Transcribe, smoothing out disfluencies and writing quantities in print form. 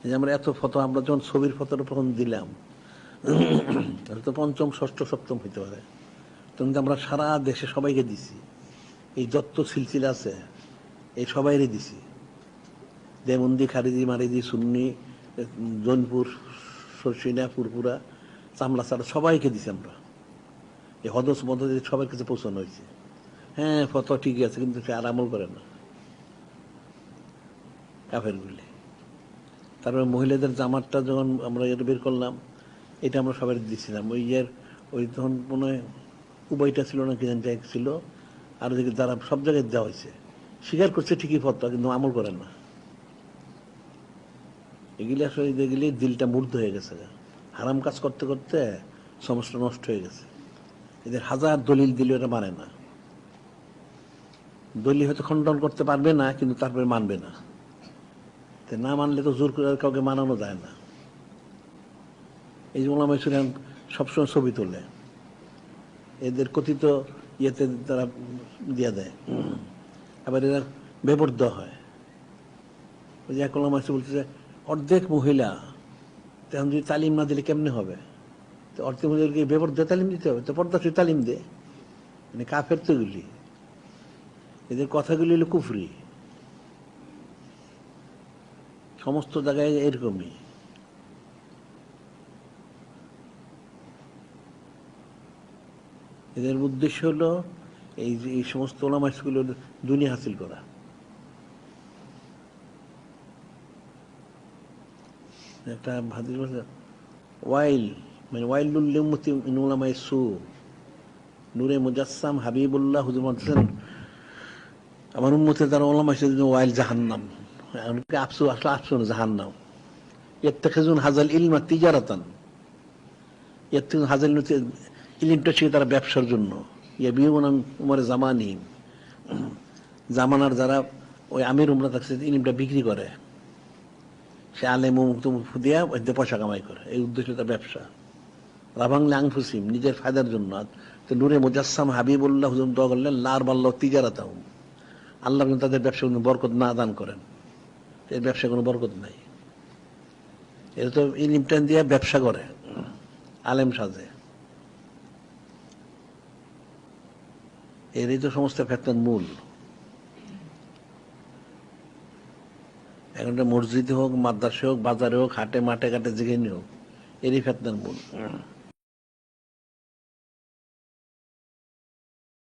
এই যে আমরা এত ফটো, আমরা যখন ছবির ফটোটা তখন দিলাম, তাহলে তো পঞ্চম ষষ্ঠ সপ্তম হইতে পারে, তখন আমরা সারা দেশে সবাইকে দিছি, এই যত সিলসিলা আছে এই সবাইরে দিছি, দেমন্দি, খারিজি, মারিজি, সুন্নি, জৌনপুর, সরসিনা, ফুরপুরা, চামড়াছাড়া সবাইকে দিছি আমরা। এই হদস মদস সবার কাছে পৌঁছানো হয়েছে। হ্যাঁ, ফতোয়া ঠিকই আছে, কিন্তু সে আর আমল করে না কাফেরগুলি। তারপরে মহিলাদের জামাতটা যখন আমরা এটা বের করলাম, এটা আমরা সবাই দিচ্ছিলাম। ওই তখন মনে হয় উবাইটা ছিল না, কি জানি ছিল, আর ওদিকে যারা সব জায়গায় দেওয়া হয়েছে, স্বীকার করছে ঠিকই ফতোয়া, কিন্তু আমল করেন না। এগুলি আসলে দেখলে দিলটা মূর্ধ হয়ে গেছে, হারাম কাজ করতে করতে সমস্যা নষ্ট হয়ে গেছে। এদের হাজার দলিল দিলে ওটা মানে না। দলিল হয়তো খণ্ডন করতে পারবে না, কিন্তু তারপরে মানবে না। না মানলে তো জোর করে কাউকে মানানো যায় না। এই যে ওলামায়ে কেরাম সবসময় ছবি তোলে, এদের কথিত ইয়েতে তারা দিয়ে দেয়, আবার এরা বেপর্দ হয়। ওই যে এক ওলামা বলছে যে অর্ধেক মহিলা, তখন যদি তালিম না দিলে কেমনে হবে? তো অর্ধেক মহিলাকে বেপর্দা তালিম দিতে হবে, তো পর্দাশীল তালিম দে। মানে কাফের তো এগুলি, এদের কথাগুলি হলো কুফরি, সমস্ত জায়গায় এরকমই। এদের উদ্দেশ্য হলো এই সমস্ত ওলামাগুলোর দুনিয়া হাসিল করা। একটা হাদিস বলছে, ওয়াইল মানে ওয়াইলুল লিউম্মতি মিন উলামায়ে সু, নূরে মুজাসসাম হাবিবুল্লাহ হুজুর বলছেন, আমার উম্মতের দ্বারা ওলামা হিসেবে ওয়াইল জাহান্নাম, অনেকে আফসোস, আসলে আফসোস জাহান্নাম। ইত্তাখিজুন হাযাল ইলমা তিজারাতান, ইত্তাখিজুন হাযাল ইলমটা ছিল তারা ব্যবসার জন্য। ইয়াবিউনা উমরে জামানিহিম, জামানার যারা ওই আমির উমরা থাকছে ইলমটা বিক্রি করে, সে আলেম মুক্ত দিয়া ওইতে পয়সা কামাই করে, এই উদ্দেশ্য তার ব্যবসা। রাবাংলে আংফুসিম, নিজের ফায়দার জন্য। তো নূরে মুজাসসাম হাবিবুল্লাহ হুজুর দোয়া করলেন, লার বাল্লাহ তিজারাতাহুম, আল্লাহ কিন্তু তাদের ব্যবসা কোনো বরকত না দান করেন, এর ব্যবসায় কোনো বরকত নাই। এরা তো ইলমটা দিয়ে ব্যবসা করে, আলেম সাজে। এরই তো সমস্ত ফেতনার মূল। এখন মসজিদে হোক, মাদ্রাসে হোক, বাজারে হোক, হাটে মাঠে ঘাটে যেখানে হোক, এরই ফেতনার মূল।